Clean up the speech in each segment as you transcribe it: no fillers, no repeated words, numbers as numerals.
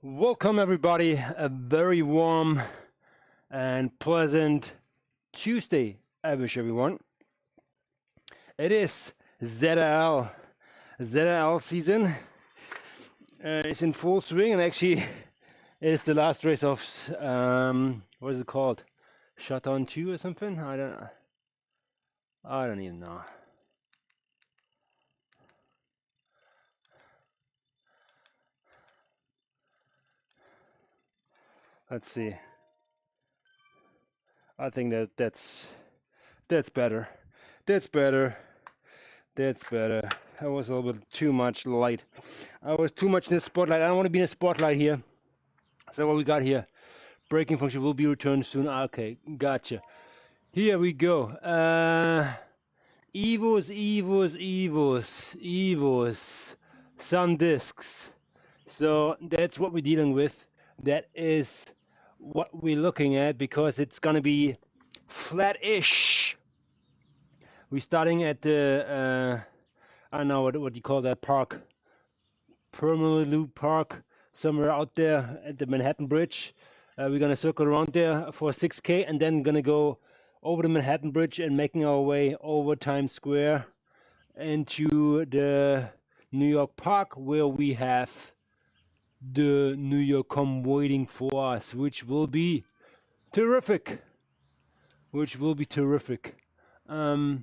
Welcome everybody, a very warm and pleasant Tuesday I wish everyone. It is ZRL season. It's in full swing, and actually it's the last race of what is it called? Showdown 2 or something? I don't even know. Let's see. I think that's better. That's better. I was a little bit too much light. I was too much in the spotlight. I don't want to be in the spotlight here. So what we got here? Braking function will be returned soon. Okay, gotcha. Here we go. Evos. Some discs. So that's what we're dealing with. That is what we're looking at, because it's gonna be flat-ish. We're starting at the I don't know what you call that park, Permanent Loop Park, somewhere out there at the Manhattan Bridge. We're gonna circle around there for 6K, and then gonna go over the Manhattan Bridge and making our way over Times Square into the New York Park, where we have the New York Com waiting for us, which will be terrific. That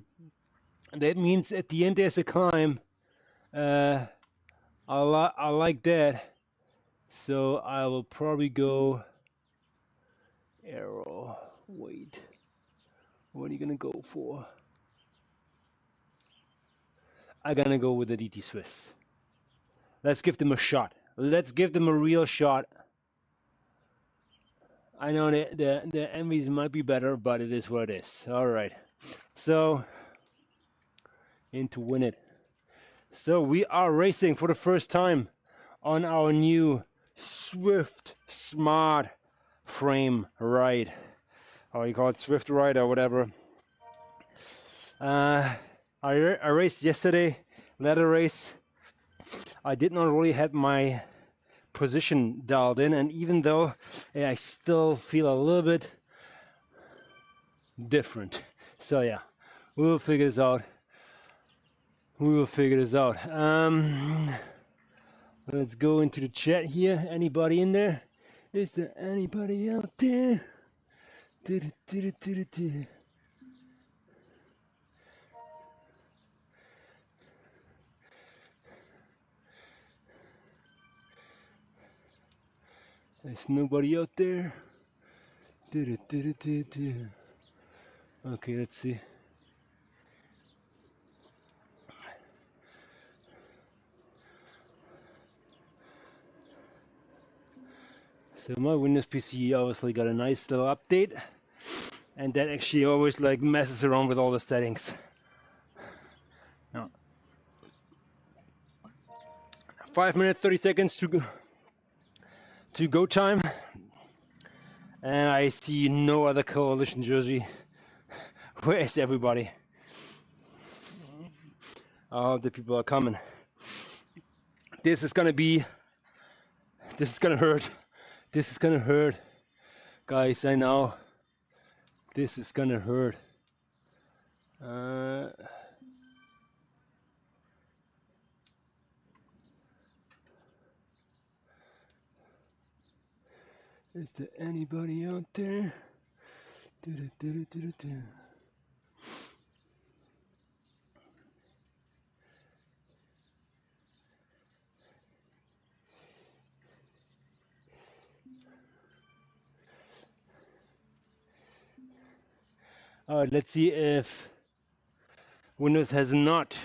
means at the end there's a climb. I like that, so I will probably go arrow. Wait, what are you gonna go for? I'm gonna go with the DT Swiss. Let's give them a shot. Let's give them a real shot. I know the envies might be better, but it is what it is. All right, so in to win it. So we are racing for the first time on our new Zwift Smart Frame ride, or you call it Zwift ride or whatever. I raced yesterday, ladder race. I did not really have my position dialed in, and even though I still feel a little bit different. So yeah, we will figure this out. Let's go into the chat here. Anybody in there? Is there anybody out there? There's nobody out there. Okay, let's see. So my Windows PC obviously got a nice little update, and that actually always like messes around with all the settings. No. 5 minutes 30 seconds to go time, and I see no other coalition jersey. Where is everybody? Oh, the people are coming. This is gonna hurt. This is gonna hurt, guys. I know. This is gonna hurt. Is there anybody out there? All right, let's see if Windows has not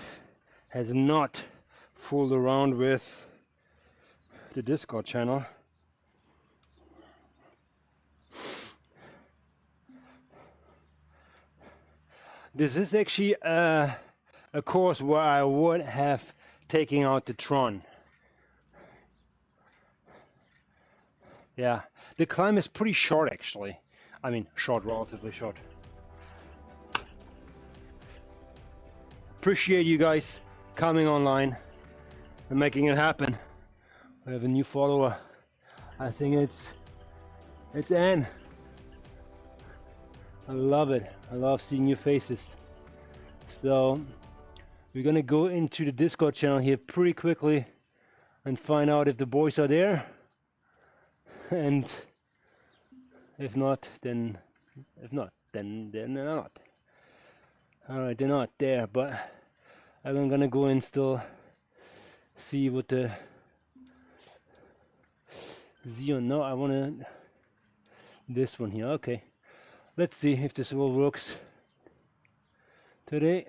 fooled around with the Discord channel. This is actually a course where I would have taken out the Tron. Yeah, the climb is pretty short actually. I mean, relatively short. Appreciate you guys coming online and making it happen. We have a new follower. I think it's Anne. I love it. I love seeing new faces. So we're gonna go into the Discord channel here pretty quickly and find out if the boys are there. And if not, then they're not. All right, they're not there, but I'm gonna go and still see what the Xeon. No, I wanna this one here. Okay, let's see if this all works today.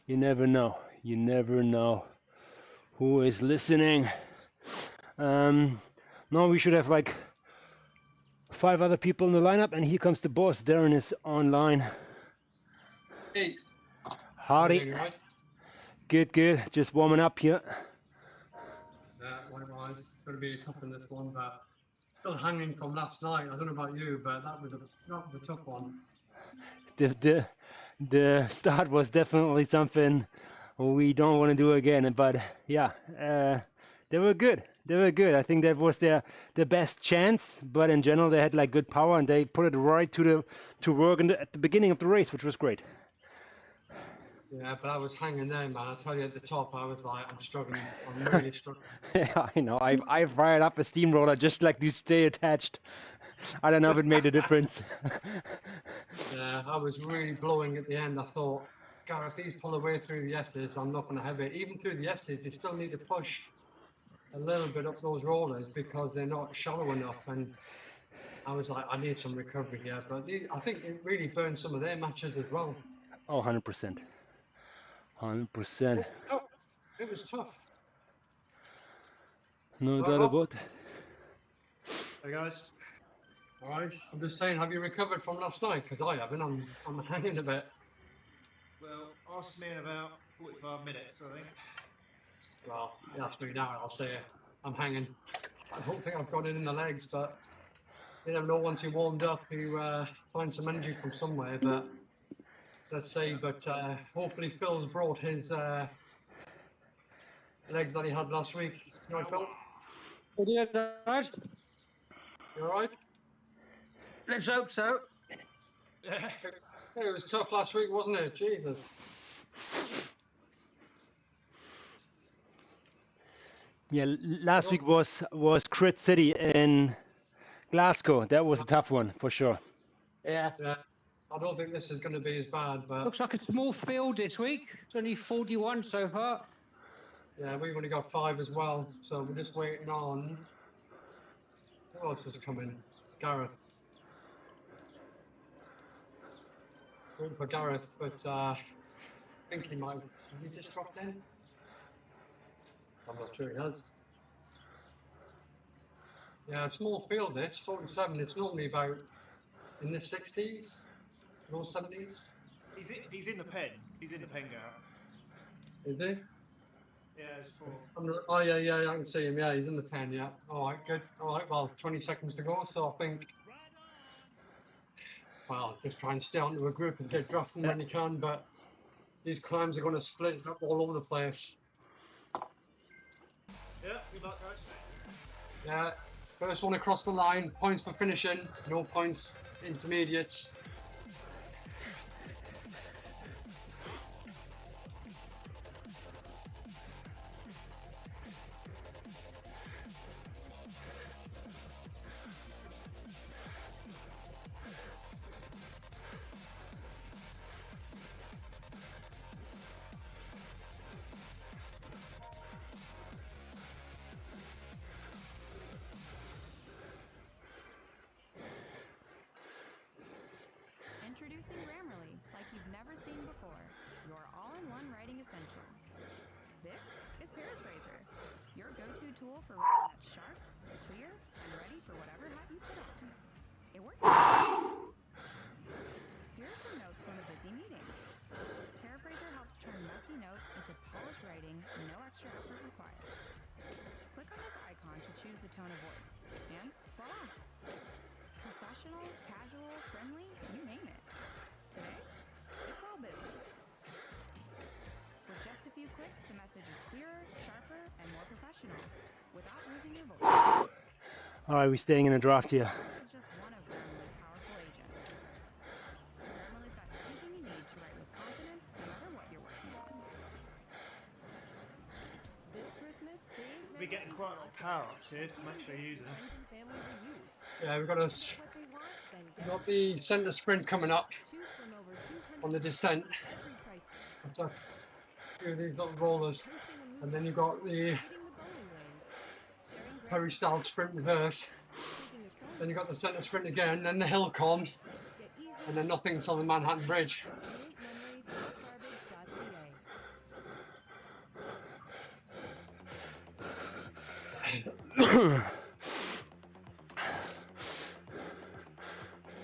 You never know. You never know who is listening. Now we should have like 5 other people in the lineup, and here comes the boss. Darren is online. Hey. Howdy. Right? Good, good. Just warming up here. Likewise. Going to be tough in this one, but still hanging from last night. I don't know about you, but that was a tough one. The start was definitely something we don't want to do again, but yeah, they were good. They were good. I think that was their best chance, but in general they had like good power and they put it right to work at the beginning of the race, which was great. Yeah, but I was hanging there, man. I tell you, at the top, I was like, I'm struggling. I'm really struggling. Yeah, I know. I fired up a steamroller just like to stay attached. I don't know if it made a difference. Yeah, I was really blowing at the end. I thought, God, if these pull away through the S's, I'm not going to have it. Even through the S's, you still need to push a little bit up those rollers because they're not shallow enough. And I was like, I need some recovery here. But I think it really burned some of their matches as well. Oh, 100%. 100%. Oh, it was tough. No doubt about it. Hey guys. All right. I'm just saying, have you recovered from last night? Because I haven't. I'm hanging a bit. Well, ask me in about 45 minutes, I think. Well, you ask me now, I'll say I'm hanging. I don't think I've got it in the legs, but you never know. Once you warmed up, you find some energy from somewhere. But let's see. But hopefully Phil's brought his legs that he had last week. You all right, Phil? Yeah, guys. You all right? Let's hope so. It was tough last week, wasn't it? Jesus. Yeah, last week was Crit City in Glasgow. That was a tough one for sure. Yeah. I don't think this is going to be as bad, but Looks like a small field this week. It's only 41 so far. yeah, we've only got 5 as well, so we're just waiting on. Who else is coming? Gareth. Waiting for Gareth, but I think he might. Have he just dropped in? I'm not sure he has. Yeah, small field this, 47. It's normally about in the 60s, low 70s. He's in the pen. He's in the pen, Gareth. Is he? Yeah, it's 4. Oh, yeah, I can see him. Yeah, he's in the pen, yeah. All right, good. All right, well, 20 seconds to go, so I think, well, just try and stay onto a group and get drafting when you can, but these climbs are going to split up all over the place. Yeah, good luck, guys. Yeah, first one across the line, points for finishing, no points, intermediates. Introducing Grammarly, like you've never seen before. Your all-in-one writing essential. This is Paraphrasr, your go-to tool for writing that's sharp, clear, and ready for whatever hat you put on. It works. Here are some notes from a busy meeting. Paraphrasr helps turn messy notes into polished writing, no extra effort required. Click on this icon to choose the tone of voice, and voila! Professional, casual, friendly, you name it. Today, it's all business. With just a few clicks, the message is clearer, sharper, and more professional, without losing your voice. All right, we're staying in a draft here. is just one of Grammarly's powerful agents. Grammarly's got everything you need to write with confidence, no matter what you're working on. This Christmas, big We'll be getting memories quite a lot of power ups here, so even make sure you use gifts them. friends and family will use. Yeah, we've got a Get what they want, then get got it the too. centre sprint coming up Choose from over 200 on the descent. every price range. It's a few of these little rollers, Hosting a movie, and then you've got the hitting the bowling lanes, sharing Perry style sprint reverse. taking a solo. Then you've got the centre sprint again, then the hill con, Get easy and then nothing until the Manhattan Bridge. create memories at starbridge.ca.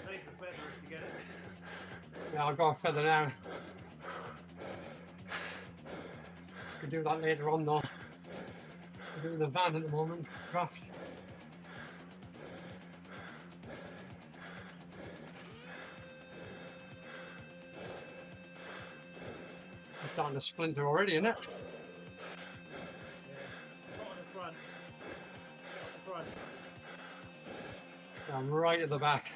Leave the feather if you get it. Yeah, I'll go a feather now. Could do that later on though. We're doing the van at the moment, craft. This is starting to splinter already, isn't it? Yes. Not on the front. Not on the front. I'm right at the back.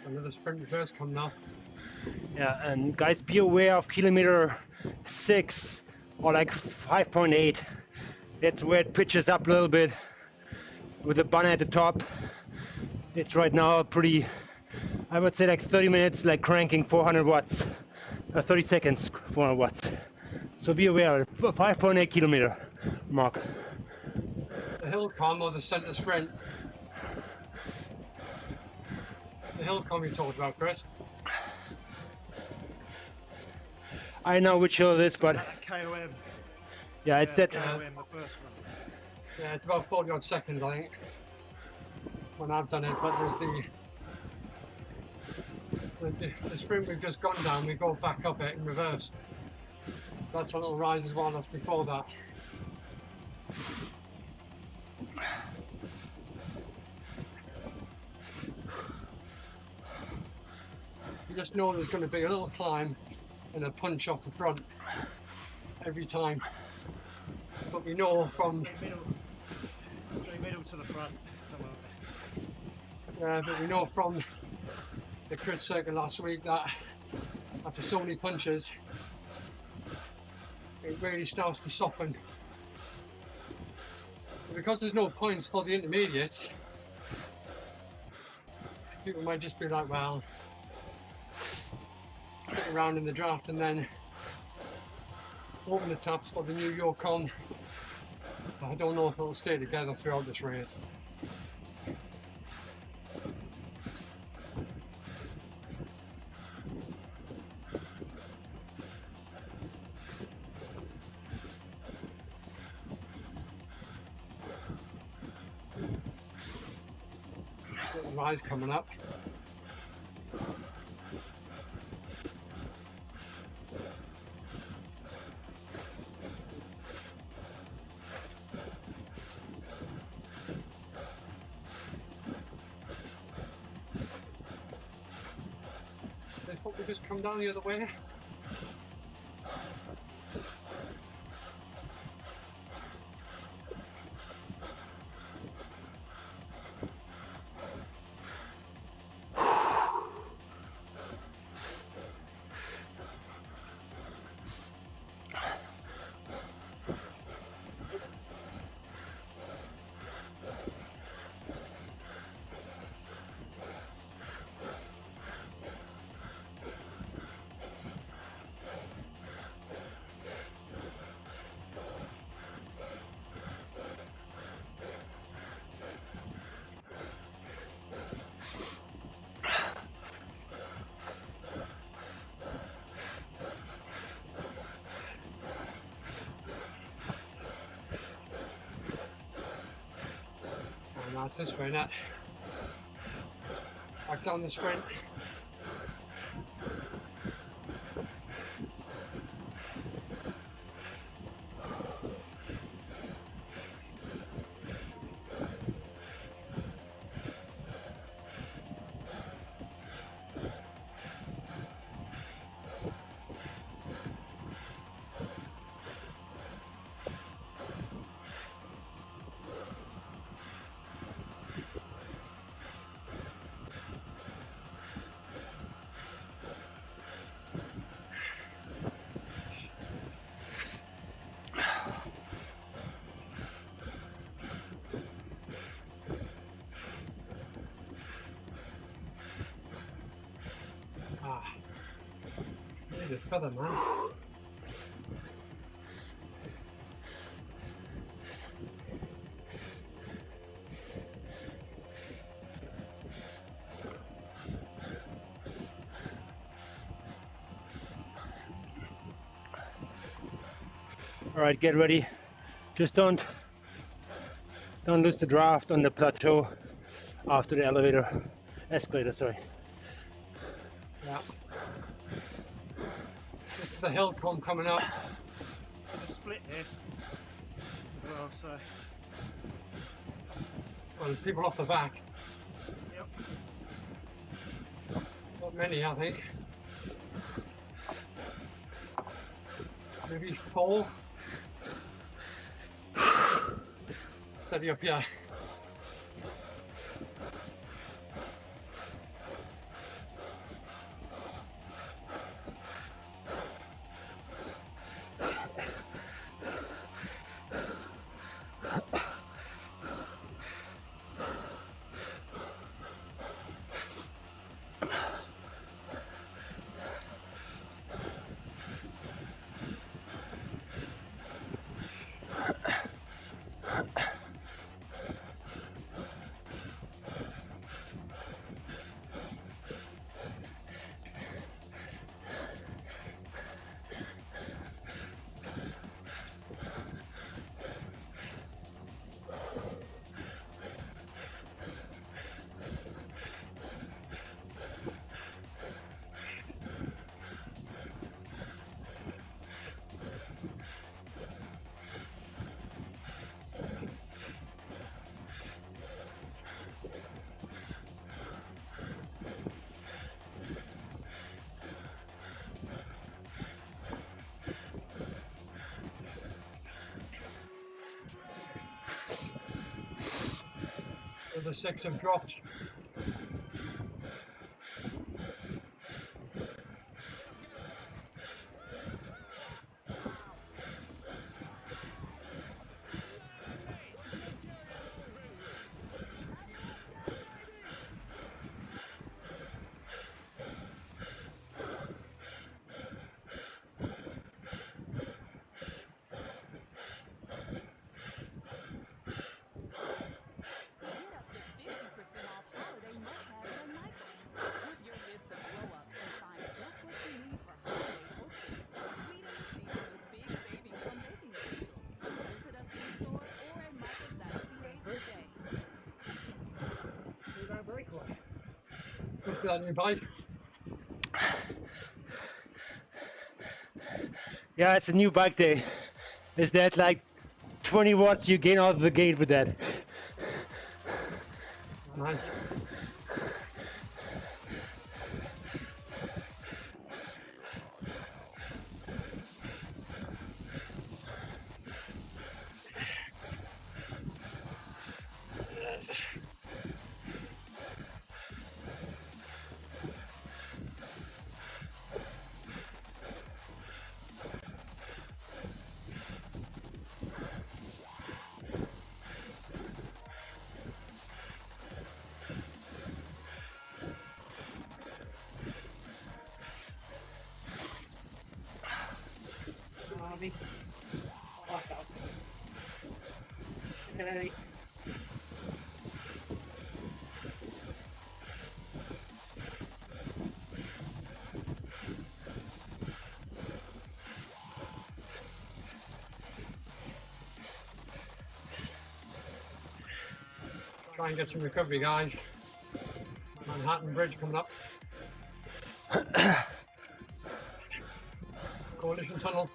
Another sprint reverse coming now. Yeah, and guys, be aware of kilometer 6 or like 5.8. That's where it pitches up a little bit with the banner at the top. It's right now pretty, I would say like 30 minutes, like cranking 400 watts, 30 seconds, 400 watts. So be aware, 5.8 kilometer mark. The hill con or the centre sprint. The hill con you talked about, Chris. I know which hill it is, but That KOM. yeah, it's that. KOM, the first one. Yeah, it's about 40 odd seconds, I think, when I've done it. But there's the sprint we've just gone down. We go back up it in reverse. That's a little rise as well. That's before that. You just know there's going to be a little climb and a punch off the front every time. But we know from Say middle to the front. Somewhere. but we know from the crit circuit last week that after so many punches, it really starts to soften. But because there's no points for the intermediates, people might just be like, well, stick around in the draft and then open the taps for the new Yukon. I don't know if it'll stay together throughout this race. Little rise coming up. They hope we just come down the other way. What's this way, Nat? Back down the sprint. Ah, need a feather, man. All right, get ready. Just don't lose the draft on the plateau after the escalator, sorry. Yeah. This is the hill coming up. There's a split here as well, so Well, people off the back. yep. Not many, I think. Maybe 4. Steady up, yeah. The other 6 have dropped. Get up to 50% off holiday must-haves at Michael's. Give your gifts a glow-up and find just what you need for holiday hosting. Sweeten the season with big savings on baking essentials. Visit us in-store or at michaels.ca today. Do that breakaway. What's that new bike? Yeah, it's a new bike day. Is that like 20 watts you gain out of the gate with that? Nice. Harvey. Pass out. Okay. Try and get some recovery, guys. Manhattan Bridge coming up. Coalition Tunnel.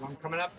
I'm coming up.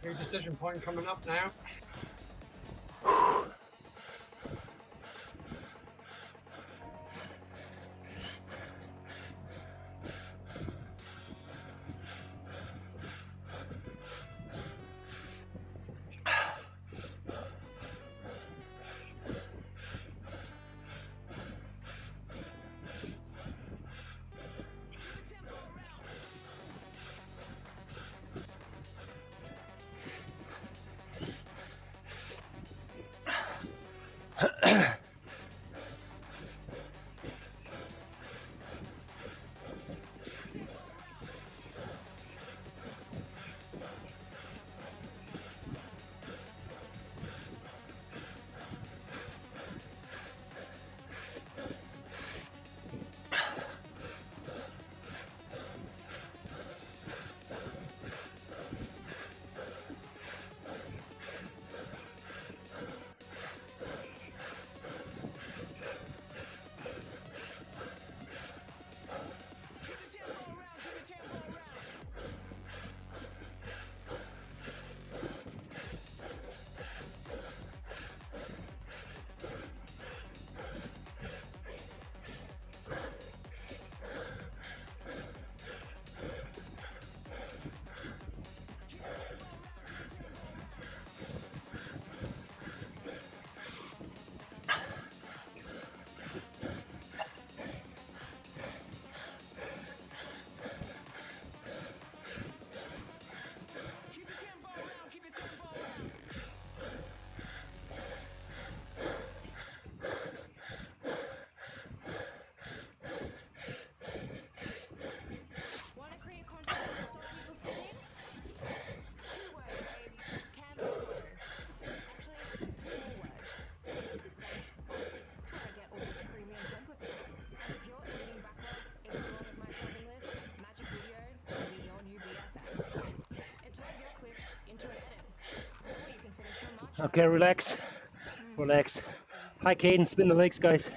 New decision point coming up now. Okay, relax. Relax. High cadence, spin the legs, guys. 10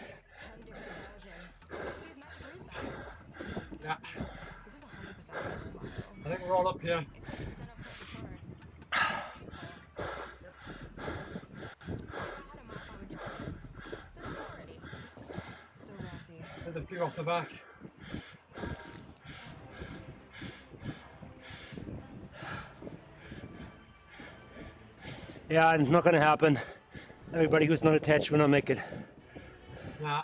different versions. Just use magic restarts. Yeah, This is 100% a model. I think we're all up here. It's 50% off credit card. I had a map I would join. So just go already. So Rossi. With a few off the back. Yeah, it's not gonna happen. Everybody who's not attached will not make it. Nah.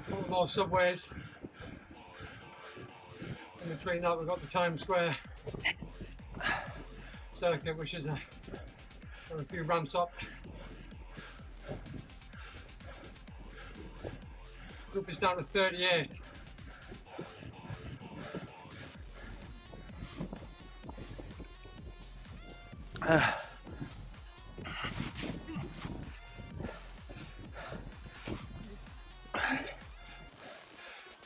Couple more subways. In between that, we've got the Times Square circuit, which is got a few ramps up. Group is down to 38.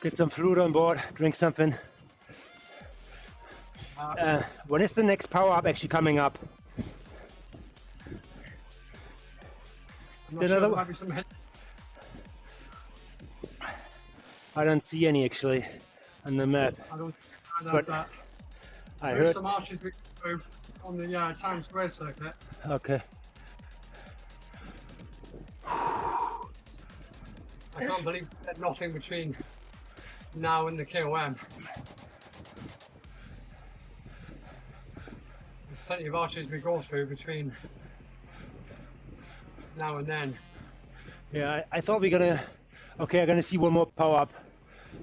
Get some fluid on board, drink something. When is the next power up actually coming up? I'm not Another sure, there one? might be some head. I don't see any actually on the map. I don't know But that. I There's heard. some arches we can move on the Times Square circuit. Okay. I can't believe there's nothing between now and the KOM. There's plenty of arches we go through between now and then. Yeah, I thought we're gonna. Okay, I'm gonna see one more power up.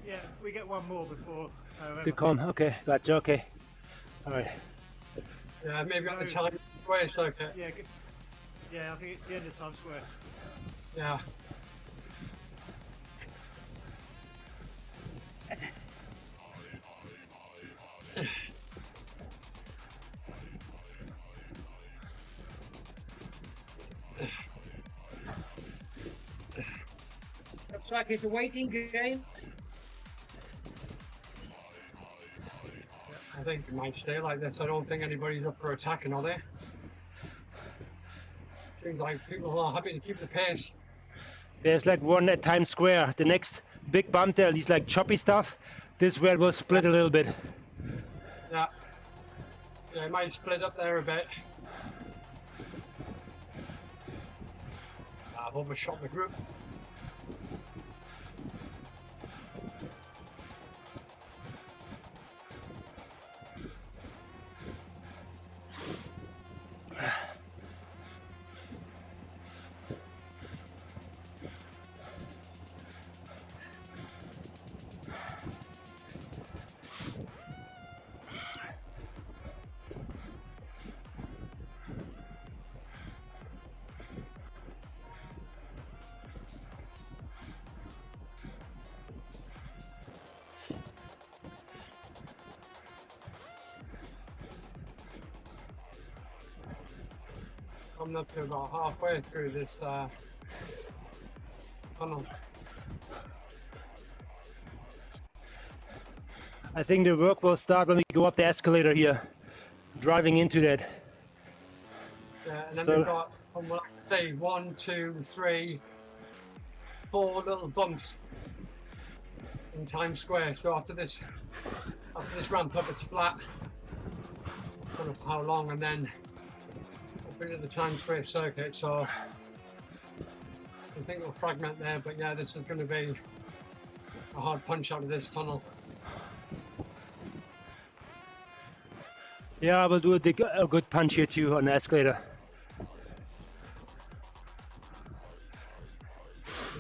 Yeah, we get one more before. To come. Okay, gotcha. Okay. All right. Yeah, maybe on the No. Times Square circuit. Yeah, good. Yeah, I think it's the end of Times Square. Yeah. Looks like it's a waiting game. I think it might stay like this. I don't think anybody's up for attacking, are they? Seems like people are happy to keep the pace. There's like one at Times Square. The next big bump there, these like choppy stuff. This where we'll split a little bit. Yeah. Yeah, it might split up there a bit. I've overshot the group. Coming up to about halfway through this tunnel. I think the work will start when we go up the escalator here, driving into that. Yeah, and then So- we've got, well, say 1, 2, 3, 4 little bumps in Times Square. So after this ramp up, it's flat. I don't know for how long, and then we'll bring it to the Times Square circuit. So I think we'll fragment there, but yeah, this is going to be a hard punch out of this tunnel. Yeah, we'll do a good punch here too on the escalator.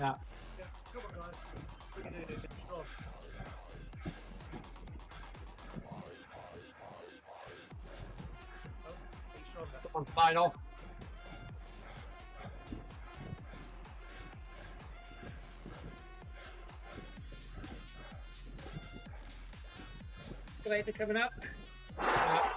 Yeah. Yeah, come on, guys. We can do this. Strong. Oh, he's stronger. On slide off. Escalator coming up. Yeah.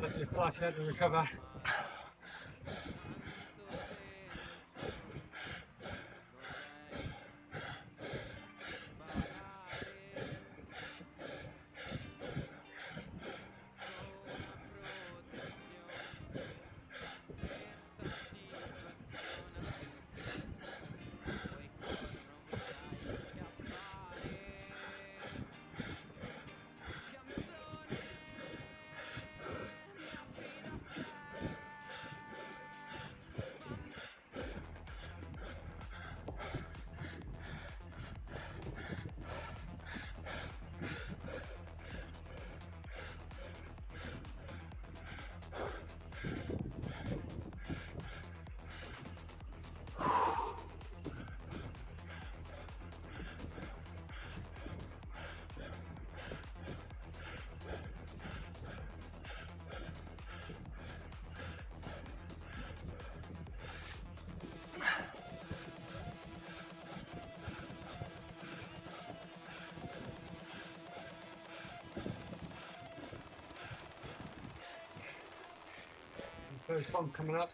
Let your flash head and recover. First bump coming up.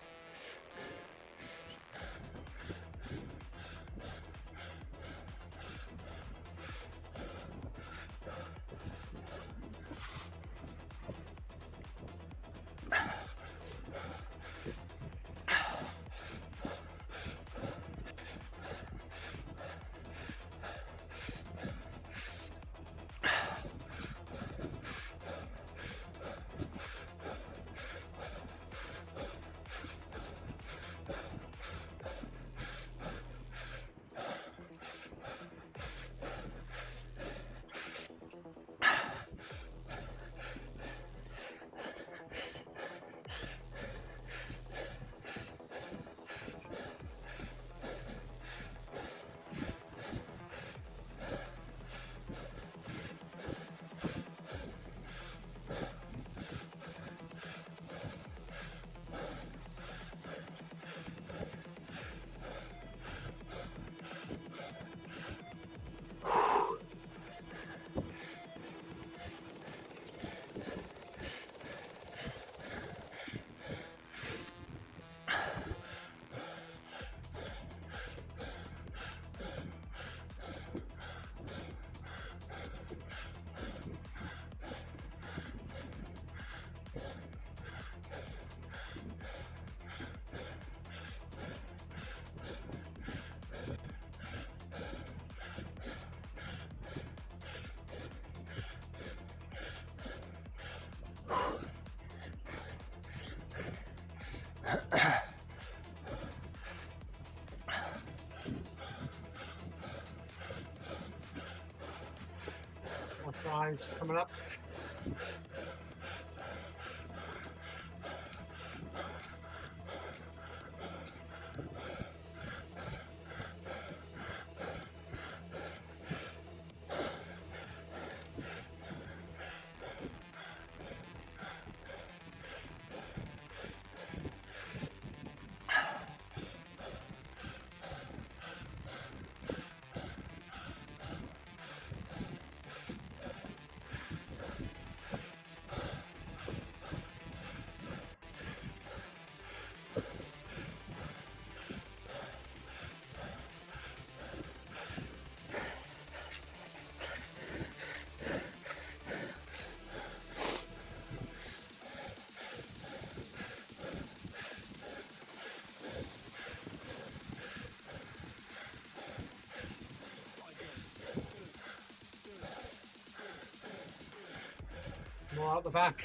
Watch your eyes coming up. More out the back.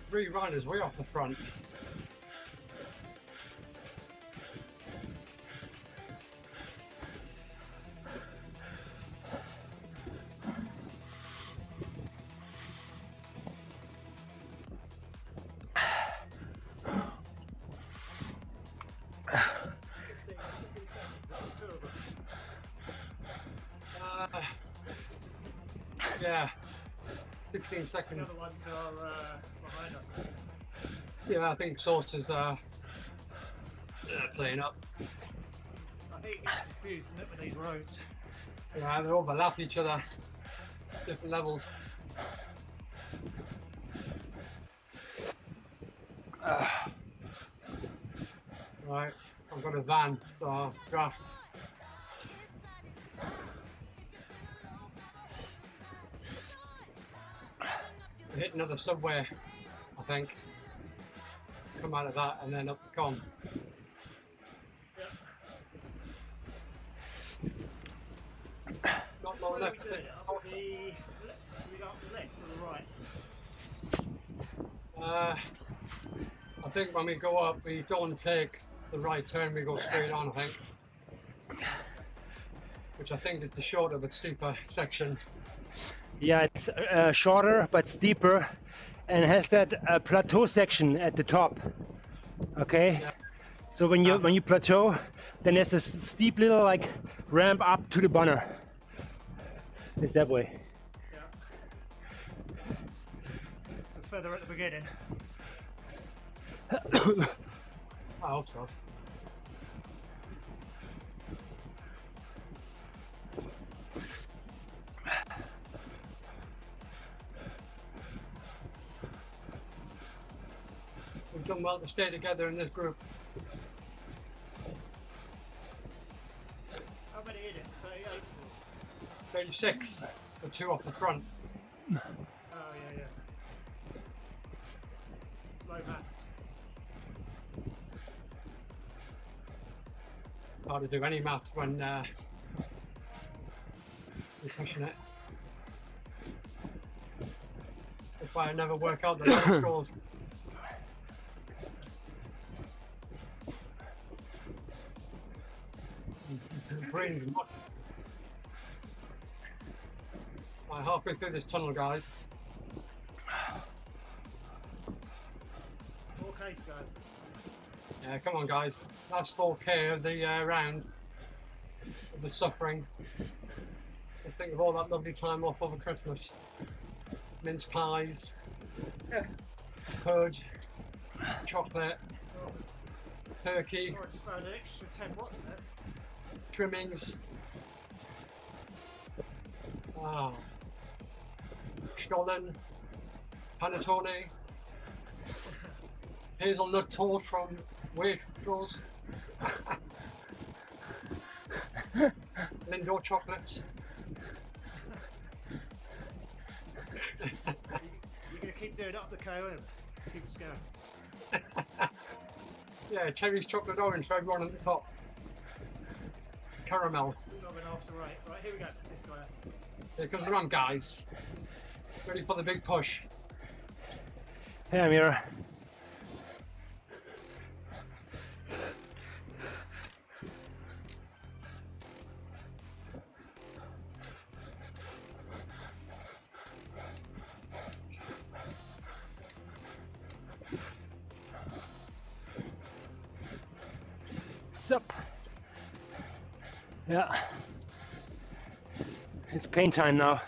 Three riders way off the front. Yeah. 16 The seconds. other ones are behind us. I think. Yeah, I think Source is playing up. I think it gets confused isn't it, with these roads. Yeah, they overlap each other. Different levels. Right, I've got a van, so draft. I hit another subway, I think. Come out of that and then up the con. Yep. Not Which long way are left. we doing it? Up the left? Do we go up the left or the right? I think when we go up, we don't take the right turn, we go straight on, I think. Which I think is the shorter but steeper section. Yeah, it's shorter but steeper, and has that plateau section at the top. Okay. Yeah. So when you plateau, then there's a steep little like ramp up to the bunner. It's that way. Yeah. It's a feather at the beginning. I hope so. We've done well to stay together in this group. How many in it? 38 still. 36, the 2 off the front. Oh yeah, yeah. It's low maths. Hard to do any maths when you're pushing it. That's why I never work out the low scores. Brains much. Right, halfway through this tunnel, guys. 4K to go. Yeah, come on, guys. Last 4K of the round of the suffering. Let's think of all that lovely time off over Christmas. Mince pies, purge, chocolate, turkey, Oh, I just found an extra 10 watts there. trimmings. Stollen, panettone, hazelnut toast from Waitrose, Lindor chocolates. You're going to keep doing up the KOM. Keep us going. Yeah, cherries, chocolate, orange for everyone at the top. Caramel. Logging after right. Right, here we go. This guy. Here comes the run, guys. Ready for the big push. Hey, Amira. Sup? Yeah. It's paint time now.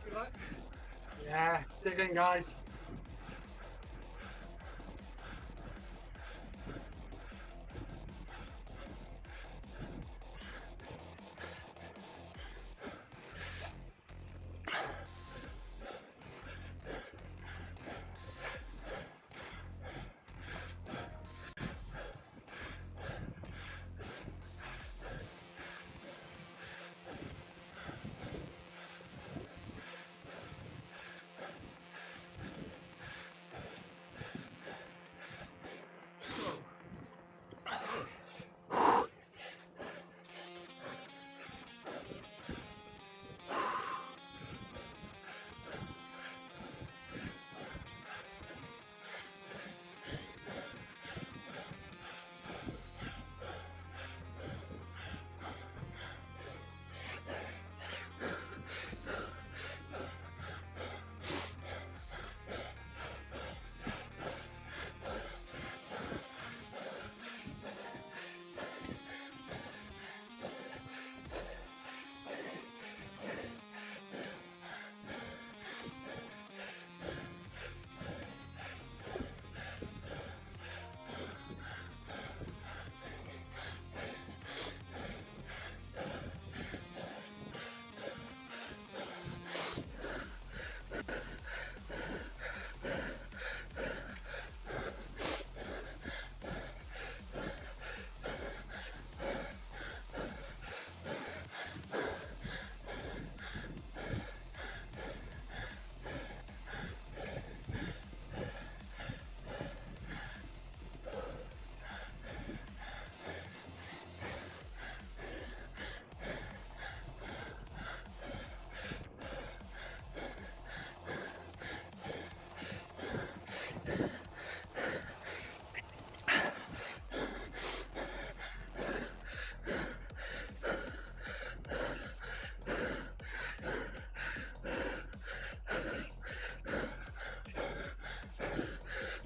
Too late. Yeah, dig in, guys. Whoa.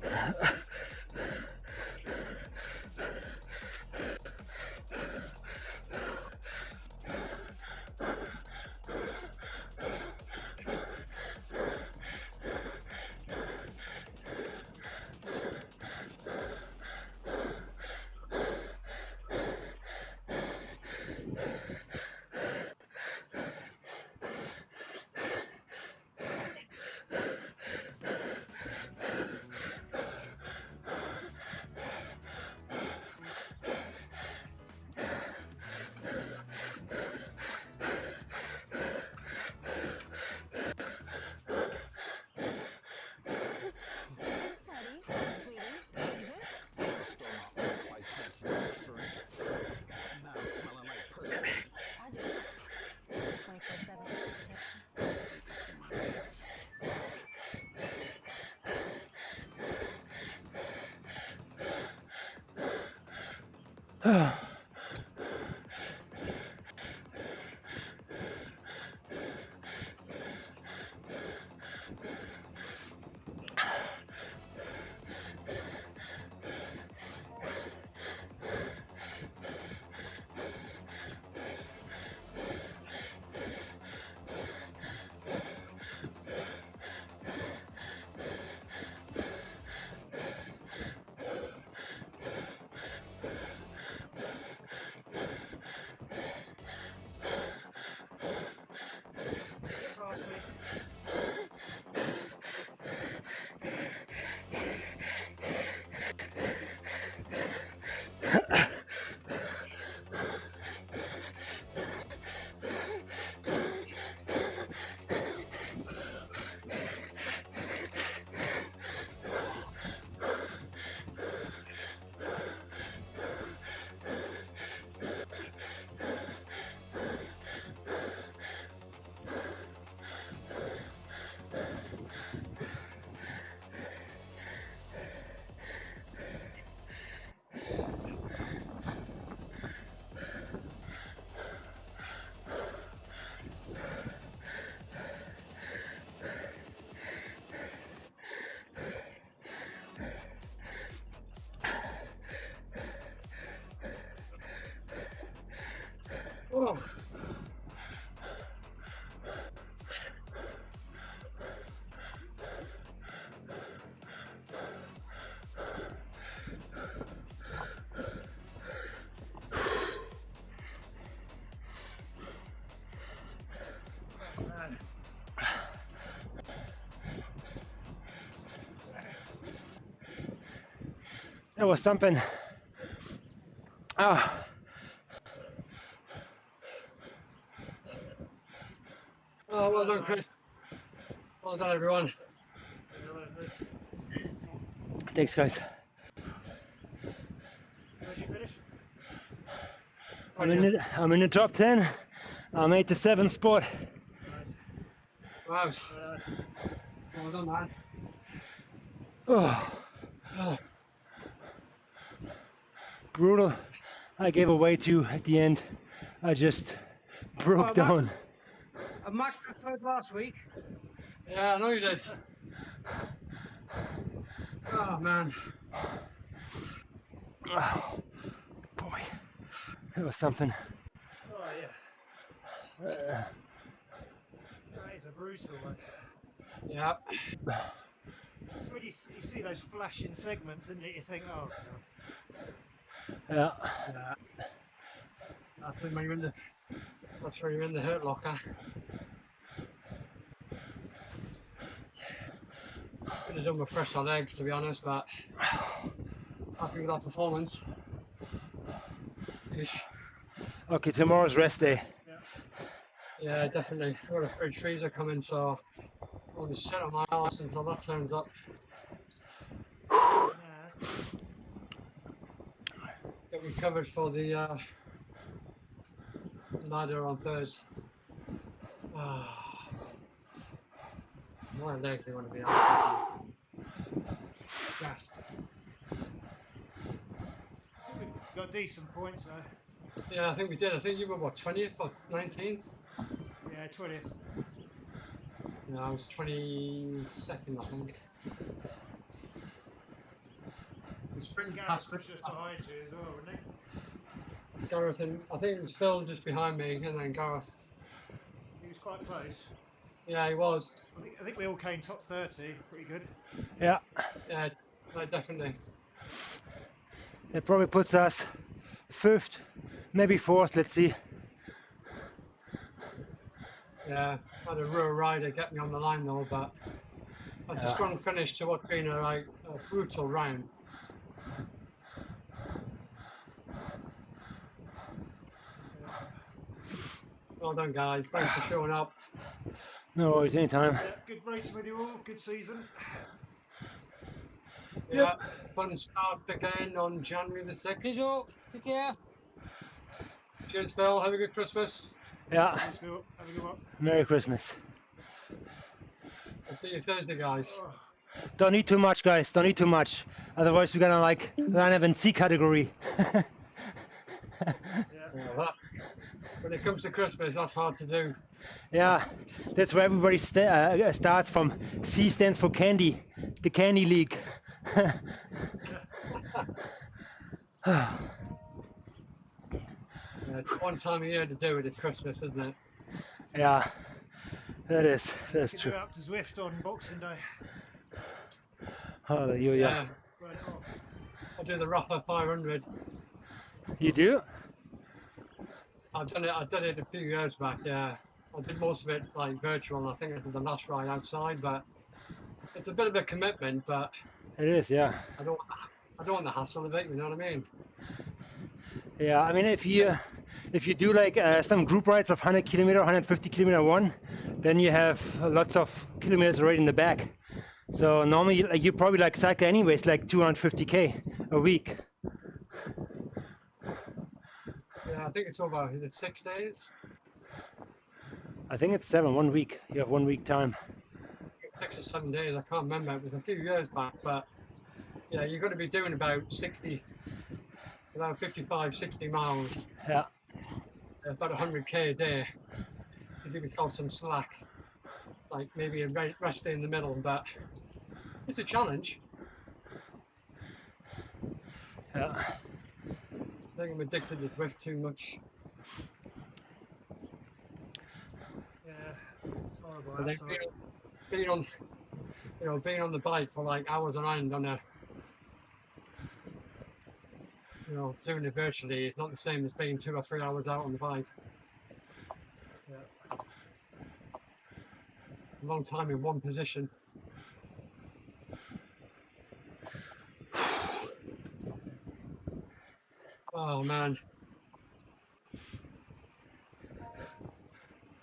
Yeah. Teddy, sweetie, Jesus. Still not quite catching the difference. Now I'm smelling like perfume. I just 24/7 protection. Need to see my meds. That was something. Ah, Oh, well done, Chris. Well done, everyone. Hello, Chris. thanks, guys. Where'd you finish? I'm in the top 10. I made the 7th spot. Nice. Wow. Well, Well done, man. Oh, Oh, brutal. I gave away too at the end. I just broke Oh, that down. was a much preferred last week. yeah, I know you did. Oh, man. Oh, boy, that was something. oh yeah. Uh, That is a brutal one. Yeah. It's when you see those flashing segments and you think, oh god. yeah. Yeah. That's when you're in the. That's where you're in the hurt locker. Could have done with fresher legs, to be honest, but happy with that performance. Ish. Okay, tomorrow's rest day. Yeah, definitely. I've got a fridge freezer coming, so I'll just sit on my arse until that turns up. Yes. Get me covered for the ladder on Thursday. My legs, they want to be out. Yes. I think we got decent points though. Yeah, I think we did. I think you were what, 20th or 19th? Yeah, 20th. No, I was 22nd, I think. The sprint Gareth past was just behind you as well, wasn't he? Gareth, and I think it was Phil just behind me, and then Gareth. He was quite close. Yeah, he was. I think we all came top 30, pretty good. Yeah, Yeah, no, definitely. it probably puts us 5th, maybe 4th. Let's see. Yeah, I had a real rider get me on the line though, but had a strong finish to what's been a brutal round. Well done, guys. Thanks for showing up. No worries, anytime. Yeah, good racing with you all, good season. Yeah, fun start again on January the 6th. Dizzle, take care. Cheers, Phil. Have a good Christmas. Yeah, Thanks, Phil. Have a good one. Merry Christmas. I'll see you Thursday, guys. Oh, Don't eat too much, guys. Don't eat too much. Otherwise, we're gonna like line up in C category. yeah. Yeah, when it comes to Christmas, that's hard to do. Yeah, that's where everybody starts from. C stands for candy, the candy league. Yeah, it's one time a year to do it. It's Christmas, isn't it? Yeah, that's Could true. go up to Zwift on Boxing Day. Hallelujah. Run it off. I do the Rapper 500. You do? I've done it a few years back. Yeah, I did most of it like virtual. And I think I did the last ride outside, but it's a bit of a commitment. But It is, yeah. I don't want the hassle of it. You know what I mean? Yeah, I mean, if you do like some group rides of 100 kilometer, 150 kilometer one, then you have lots of kilometers already in the back. So normally you probably like cycle anyways, like 250k a week. Yeah, I think it's over. Is it 6 days? I think it's 7, 1 week. You have 1 week time. 6 or 7 days. I can't remember. It was a few years back, but yeah, you're going to be doing about 55, 60 miles. Yeah. About 100k a day to give yourself some slack, like maybe a rest day in the middle, but it's a challenge. Yeah. I think I'm addicted to Zwift too much. Yeah, it's horrible But then outside. being on the bike for like hours on end on a, doing it virtually is not the same as being 2 or 3 hours out on the bike. Yeah. A long time in one position. Oh man.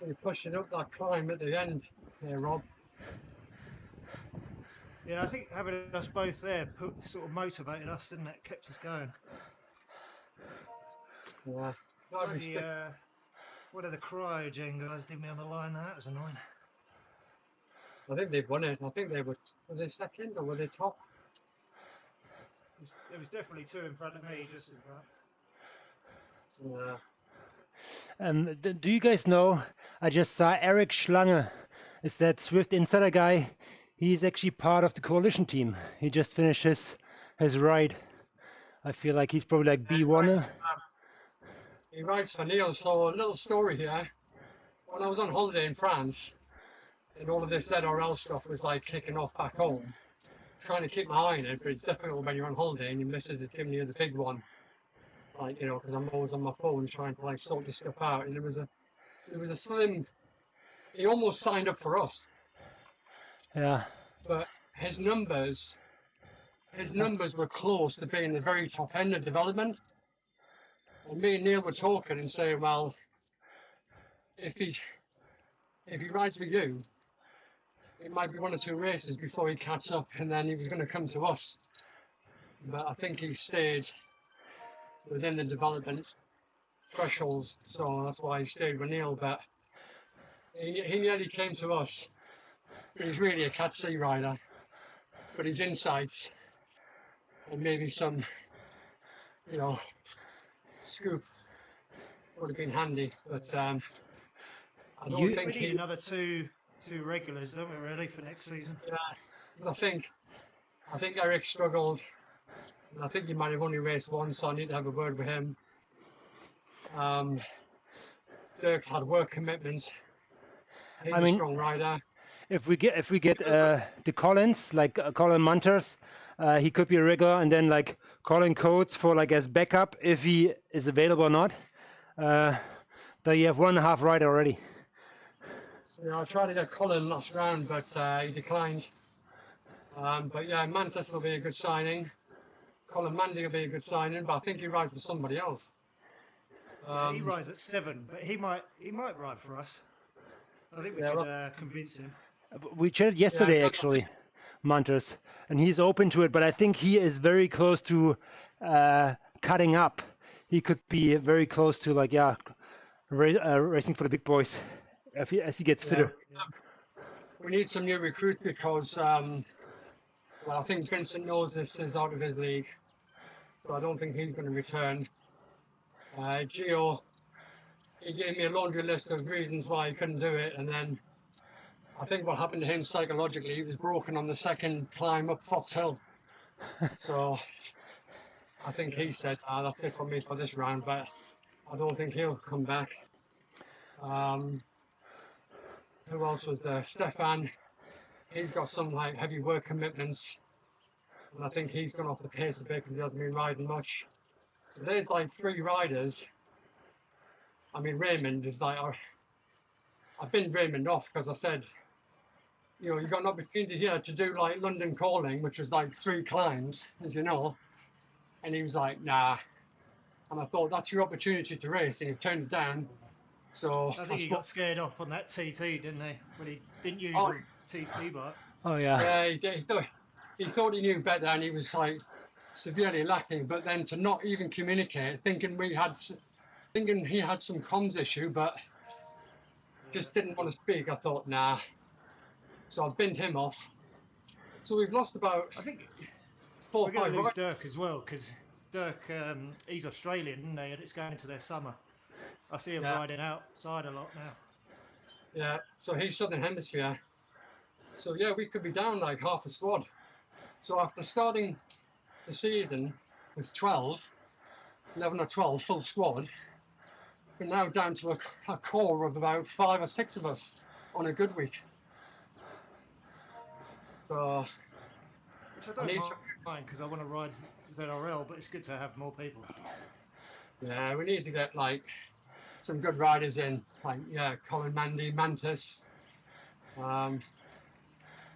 You're pushing up that climb at the end here, Rob. Yeah, I think having us both there sort of motivated us, didn't it? Kept us going. Yeah. Glad we Bloody, stick. what are the cryogen guys did me on the line? That was annoying. I think they've won it. I think they were they second or were they top? There was definitely two in front of me, just in front. Yeah. Do you guys know? I just saw Eric Schlange. Is that Zwift insider guy? He's actually part of the coalition team. He just finished his ride. I feel like he's probably like B1. He writes for Neil. So a little story here. When I was on holiday in France, and all of this ZRL stuff was like kicking off back home, trying to keep my eye on it, but it's difficult when you're on holiday and your missus is giving you the big one. Like, you know, because I'm always on my phone trying to like sort this stuff out. And there was a slim. He almost signed up for us. Yeah. But his numbers were close to being the very top end of development. And me and Neil were talking and saying, well, if he rides with you, it might be 1 or 2 races before he catches up, and then he was going to come to us. But I think he stayed within the development thresholds, so that's why he stayed with Neil. But he nearly came to us. But he's really a Cat C rider. But his insights and maybe some, you know, scoop would have been handy. But I don't think we need another two regulars, don't we, really, for next season? Yeah, I think Eric struggled. And I think he might have only raced once, so I need to have a word with him. Dirk's had work commitments. He's a strong rider. If we get the Collins, like Colin Munters, he could be a regular, and then like Colin Coates for like as backup if he is available or not. But you have 1.5 rider already. So, yeah, I tried to get Colin last round, but he declined. But yeah, Mantis will be a good signing. Colin Mandy will be a good signing, but I think he rides for somebody else. He rides at 7, but he might ride for us. I think we could convince him. We chatted yesterday, actually, Munters, and he's open to it, but I think he is very close to cutting up. He could be very close to, like, racing for the big boys as he gets fitter. We need some new recruits because, well, I think Vincent knows this is out of his league, so I don't think he's going to return. Gio, he gave me a laundry list of reasons why he couldn't do it, and then I think what happened to him psychologically, he was broken on the second climb up Fox Hill. So I think he said, that's it for me for this round, but I don't think he'll come back. Who else was there? Stefan, he's got some like heavy work commitments, and I think he's gone off the pace a bit because he hasn't been riding much. So there's like 3 riders. I mean, Raymond is like, I've been Raymond off because I said, you know, you got an opportunity here to do like London Calling, which was like 3 climbs, as you know. And he was like, nah. And I thought, that's your opportunity to race, and he turned it down. So I think he got scared off on that TT, didn't he? When he didn't use the TT bike. Oh, yeah. Yeah, he thought he knew better, and he was like severely lacking. But then to not even communicate, thinking he had some comms issue, but just didn't want to speak. I thought, nah. So I've binned him off. So we've lost about, I think 4 or we're going 5 to lose Dirk as well, because Dirk, he's Australian, isn't he? And it's going into their summer. I see him riding outside a lot now. Yeah, so he's Southern Hemisphere. So yeah, we could be down like half a squad. So after starting the season with 11 or 12 full squad, we're now down to a core of about 5 or 6 of us on a good week. So which I don't mind because I want to ride ZRL, but it's good to have more people. Yeah, we need to get like some good riders in, like Colin Mandy, Mantis. Like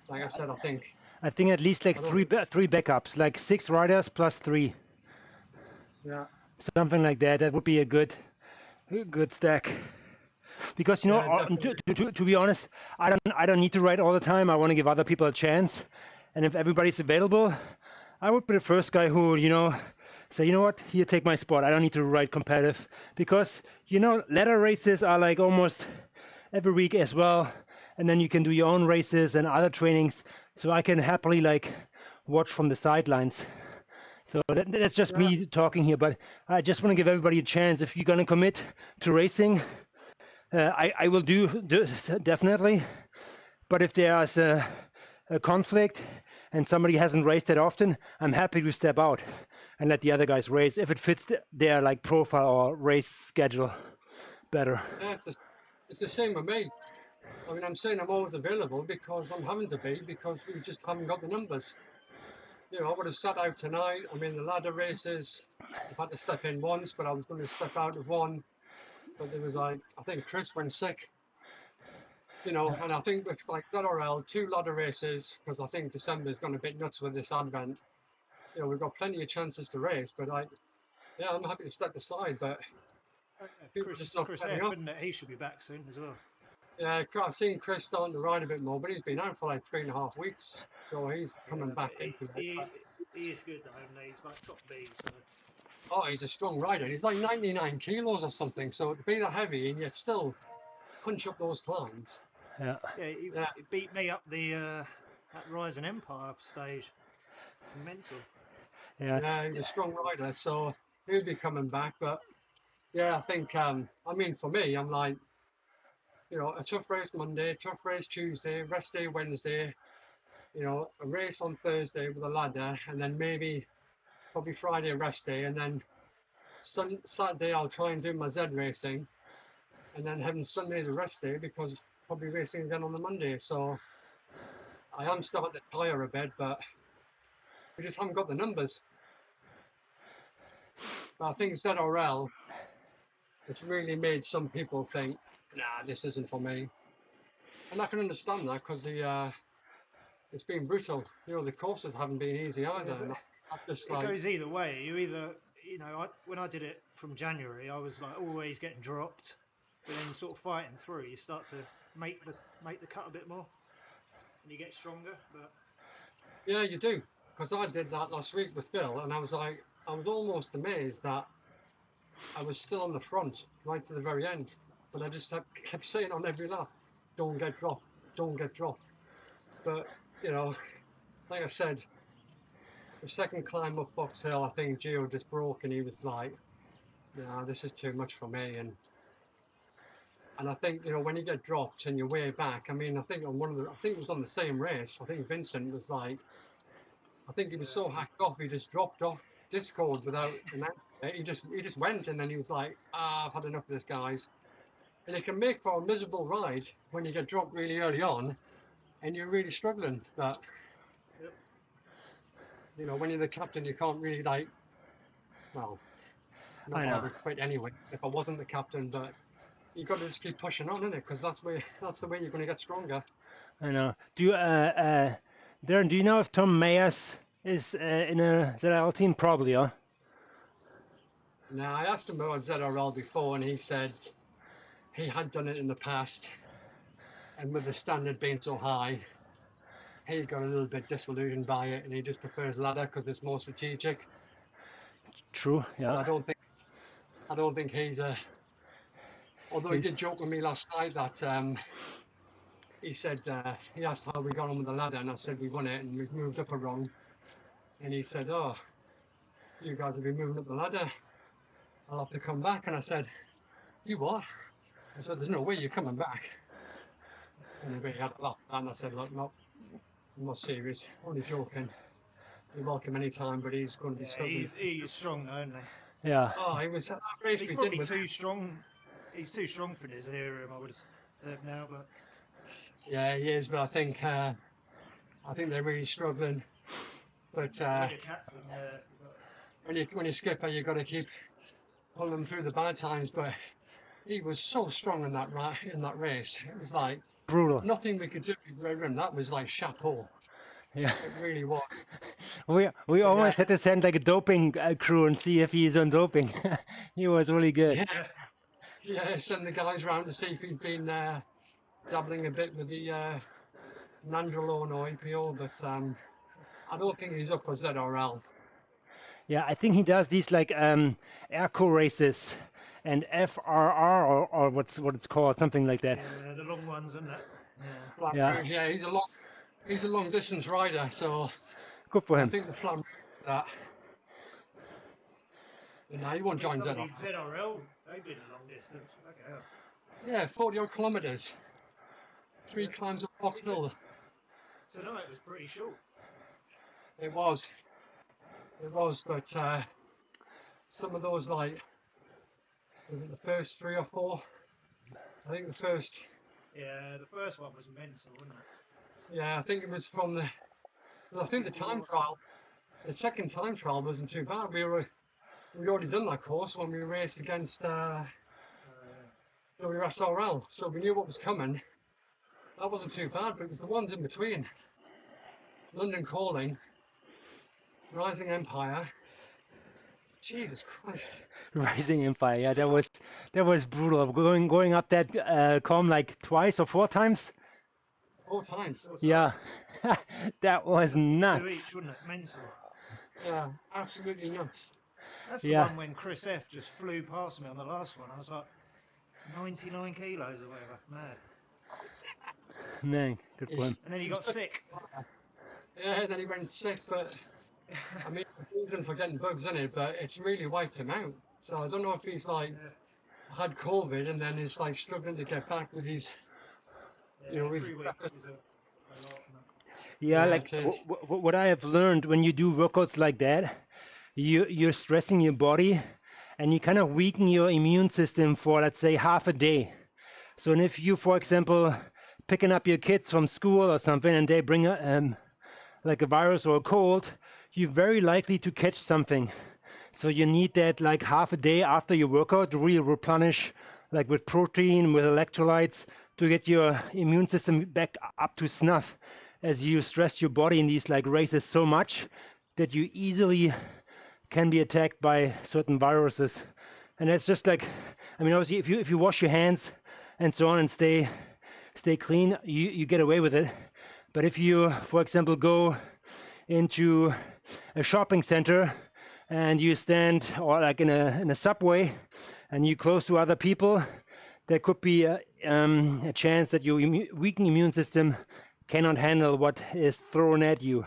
I said, I think at least like three backups, like 6 riders plus 3. Yeah, something like that. That would be a good stack. Because you know, Yeah, definitely. to be honest, I don't need to ride all the time. I want to give other people a chance, and if everybody's available, I would be the first guy who say, you know what, here, take my spot. I don't need to ride competitive, because ladder races are like almost every week as well, and then you can do your own races and other trainings. So I can happily like watch from the sidelines. So that's just Yeah, me talking here, but I just want to give everybody a chance. If you're gonna commit to racing, I will do definitely. But if there's a conflict and somebody hasn't raced that often, I'm happy to step out and let the other guys race if it fits their like profile or race schedule better. yeah, it's the same with me. I mean, I'm saying I'm always available because I'm having to be, because we just haven't got the numbers. I would have sat out tonight. I mean, the ladder races, I've had to step in once, but I was going to step out of one. But there was like, I think Chris went sick, and I think with like ZRL, 2 ladder races, because I think December's gone a bit nuts with this advent. We've got plenty of chances to race, but I'm happy to step aside, but people are just not Chris turning F, up. isn't it? He should be back soon as well. Yeah, I've seen Chris starting to ride a bit more, but he's been out for like 3.5 weeks, so he's coming back into it. He is good though, and he's like top B. So. Oh, he's a strong rider. He's like 99 kilos or something, so to be that heavy and yet still punch up those climbs. Yeah. Yeah, he beat me up the that Rising Empire stage. Mental. Yeah. He's a strong rider, so he'll be coming back. But yeah, I think I mean, for me, I'm like, a tough race Monday, tough race Tuesday, rest day Wednesday, a race on Thursday with a ladder, and then probably Friday rest day, and then Saturday I'll try and do my Z racing, and then having Sunday as a rest day because probably racing again on the Monday. So I am starting to tire a bit, but we just haven't got the numbers. But I think ZRL, it's really made some people think, nah, this isn't for me. And I can understand that because it's been brutal. The courses haven't been easy either. Yeah, it goes either way. You either, when I did it from January, I was like always getting dropped, but then sort of fighting through, you start to make the cut a bit more, and you get stronger. But yeah, you do, because I did that last week with Phil, and I was almost amazed that I was still on the front right to the very end, but I just kept saying on every lap, don't get dropped, don't get dropped. But like I said, the second climb up Box Hill, I think Gio just broke, and he was like, "Nah, this is too much for me." And I think when you get dropped and you're way back, I mean, I think it was on the same race. I think Vincent was like, I think he was so hacked off, he just dropped off Discord without announcing it. He just went, and then he was like, I've had enough of this, guys. And it can make for a miserable ride when you get dropped really early on, and you're really struggling. But when you're the captain, you can't really not I that I know. would quit anyway if I wasn't the captain, but you got to just keep pushing on, innit? Because that's the way you're going to get stronger. I know. Darren, do you know if Tom Mayers is in a ZRL team? Probably, huh? Now, I asked him about ZRL before, and he said he had done it in the past, and with the standard being so high, he got a little bit disillusioned by it, and he just prefers ladder because it's more strategic. True. Yeah. But I don't think he's a. Although he did joke with me last night that he said he asked how we got on with the ladder, and I said we won it and we've moved up a rung, and he said, "Oh, you guys have been moving up the ladder. I'll have to come back." And I said, "You what?" I said, "There's no way you're coming back." And he had a laugh, and I said, "Look, I'm not serious, only joking. You're welcome anytime, but he's going to be struggling." he's strong, isn't he? Yeah. Oh, he was. He's probably too strong. He's too strong for this era, I would have said now, but yeah, he is. But I think they're really struggling. But when you're captain, when you skipper, you've got to keep pulling them through the bad times. But he was so strong in that race. It was like Brutal. nothing we could do with him. That was like chapeau. Yeah. It really was. We But almost had to send like a doping crew and see if he's on doping. He was really good. yeah, yeah, send the guys around to see if he'd been dabbling a bit with the nandrolone or EPO, but I don't think he's up for ZRL. Yeah, I think he does these like airco races and FRR or what it's called, something like that. Yeah, the long ones and that. Yeah. Flat Yeah. Rouge, yeah, he's a long distance rider, so Good for I him. think the Flat Rouge that. But no, he won't join Some of ZRL. these ZRL, they've been a long distance. Okay. Yeah, 40 odd kilometres. 3 climbs up Box Hill. Tonight was pretty short. It was, but some of those, like, was it the first 3 or 4? I think the first, Yeah, the first one was mental, wasn't it? yeah, I think it was from the, well, I think the time trial, the second time trial wasn't too bad. We'd already done that course when we raced against WSRL, so we knew what was coming. That wasn't too bad, but it was the ones in between. London Calling, Rising Empire. Jesus Christ. Rising Empire, yeah, that was brutal. Going up that comb like twice or 4 times. 4 times. Yeah, that was 2 nuts. each, wasn't it? Mental. Yeah, absolutely nuts. That's the Yeah. one when Chris F just flew past me on the last one. I was like, 99 kilos or whatever. Mad. Man, good for him. And then he got sick. Yeah, then he went sick, but I mean, the reason for getting bugs in it, but it's really wiped him out. So I don't know if he's like had COVID and then is like struggling to get back with his, you know, 3 weeks is a lot. Yeah, Yeah, like it is. what I have learned when you do workouts like that, you're stressing your body, and you kind of weaken your immune system for, let's say, half a day. So, and if you, for example, picking up your kids from school or something, and they bring like a virus or a cold, you're very likely to catch something. So you need that like half a day after your workout to really replenish, like with protein, with electrolytes, to get your immune system back up to snuff, as you stress your body in these like races so much that you easily can be attacked by certain viruses. And that's just like, I mean, obviously if you wash your hands and so on and stay clean, you get away with it. But if you, for example, go into a shopping center and you stand, or like in a subway, and you're close to other people, there could be a chance that your weakened immune system cannot handle what is thrown at you.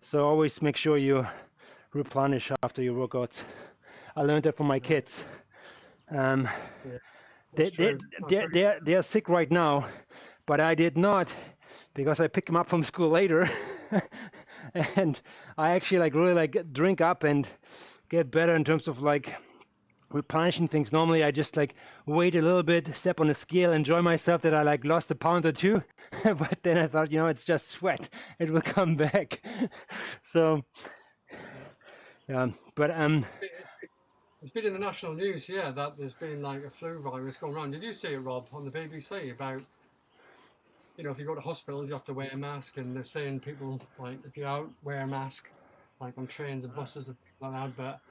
So always make sure you replenish after your workouts. I learned that from my kids. They're sick right now, but I did not, because I picked them up from school later. And I actually like really like drink up and get better in terms of like replenishing things. Normally I just like wait a little bit, step on the scale, enjoy myself that I like lost a pound or 2. But then I thought, it's just sweat, it will come back. So yeah, but It's been in the national news, yeah, that there's been like a flu virus going around. Did you see it, Rob, on the BBC about, if you go to hospitals, you have to wear a mask, and they're saying people, like, if you're out, wear a mask, like on trains and buses and things like that. But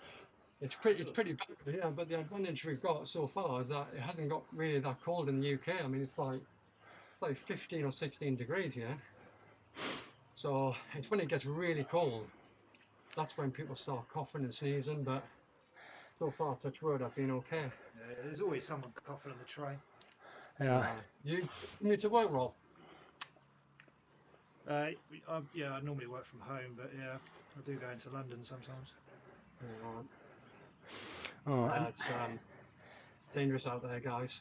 it's pretty bad, yeah. But the advantage we've got so far is that it hasn't got really that cold in the UK. I mean, it's like 15 or 16 degrees, yeah. So it's when it gets really cold, that's when people start coughing and sneezing. But so far, touch wood, I've been okay. Yeah, there's always someone coughing on the train. yeah. You need to work, Rob? I normally work from home, but yeah, I do go into London sometimes. Oh, It's dangerous out there, guys.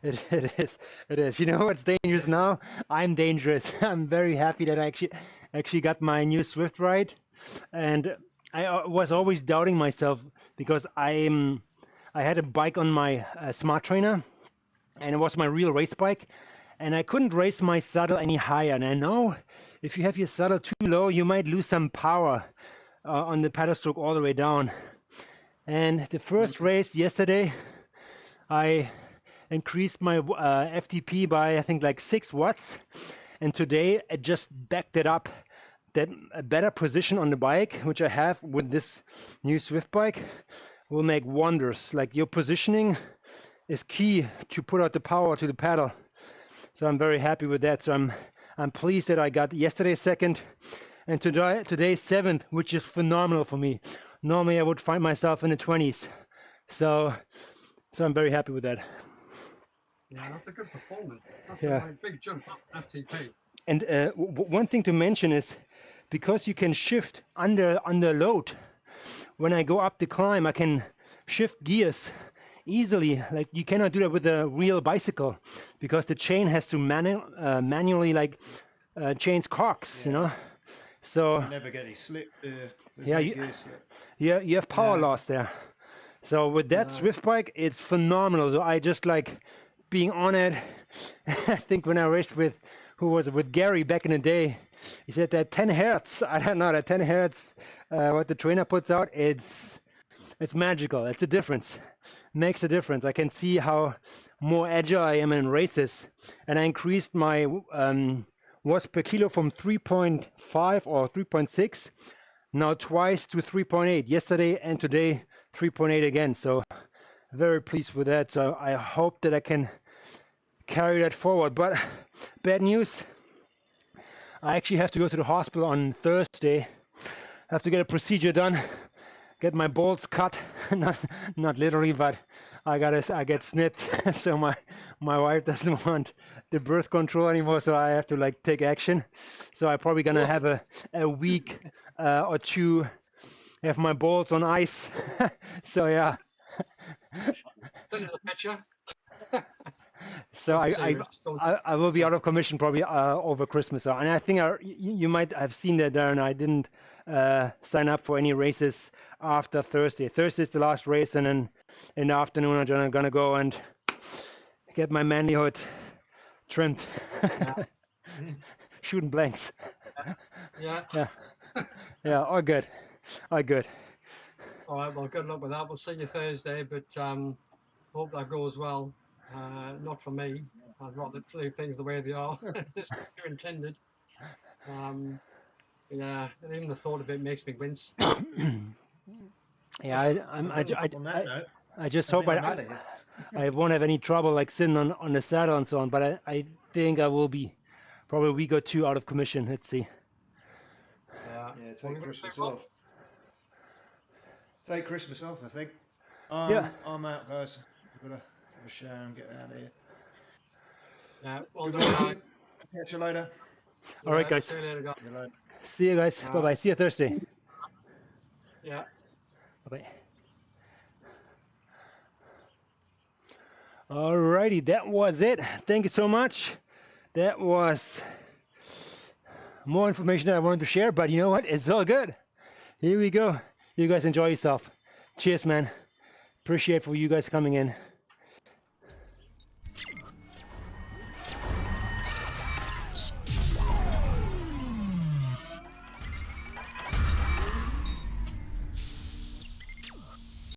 It is. You know what's dangerous now? I'm dangerous. I'm very happy that I actually got my new Zwift ride, and I was always doubting myself because I had a bike on my smart trainer, and it was my real race bike, and I couldn't raise my saddle any higher. And I know if you have your saddle too low, you might lose some power on the pedal stroke all the way down. And the first race yesterday, I increased my FTP by I think like 6 watts, And today I just backed it up. That a better position on the bike, which I have with this new Zwift bike, will make wonders. Like your positioning is key to put out the power to the pedal. So I'm very happy with that. So I'm pleased that I got yesterday second and today seventh, which is phenomenal for me. Normally I would find myself in the 20s. So I'm very happy with that. Yeah, that's a good performance. That's Yeah. a big jump up FTP. And one thing to mention is, because you can shift under load, when I go up the climb, I can shift gears easily. Like you cannot do that with a real bicycle, because the chain has to manually like change cocks, you know. So You never get any slip. There's Yeah, no you- gear slip. you have power Yeah. loss there. So with that Zwift bike, it's phenomenal. So I just like being on it. I think when I raced with, who was it, with Gary back in the day, he said that 10 hertz, I don't know, that 10 hertz, what the trainer puts out, it's magical. It's a difference. Makes a difference. I can see how more agile I am in races. And I increased my watts per kilo from 3.5 or 3.6 now twice to 3.8. Yesterday and today 3.8 again. So very pleased with that. So I hope that I can carry that forward. But bad news, I actually have to go to the hospital on Thursday. I have to get a procedure done, get my balls cut. not literally, but I get snipped. So my wife doesn't want the birth control anymore, so I have to like take action. So I'm probably gonna have a week or two, have my balls on ice. So yeah. Send us a picture. So I will be out of commission probably over Christmas. So, and I think you might have seen that there, and I didn't sign up for any races after Thursday. Thursday is the last race, and then in the afternoon I'm gonna go and get my manlyhood trimmed. Shooting blanks. Yeah. Yeah, all good. All good. All right. Well, good luck with that. We'll see you Thursday, but hope that goes well. Not for me. I'd rather leave things the way they are. Just as you intended. Yeah, and even the thought of it makes me wince. Yeah, On that note, I just I hope think I'm out of here. I won't have any trouble like sitting on the saddle and so on, but I think I will be probably a week or two out of commission. Let's see. Yeah. Yeah, Well, take Christmas off. Take Christmas off, I think. Yeah. I'm out, guys. I've got to have a shower and get out of here. Yeah. Well Good done, luck. guys. Catch you later. All right, guys. See you later, guys. See you later. See you guys. Bye bye. See you Thursday. Yeah. Bye bye. Alrighty, that was it. Thank you so much. That was more information that I wanted to share, but you know what? It's all good. Here we go. You guys enjoy yourself. Cheers, man. Appreciate for you guys coming in.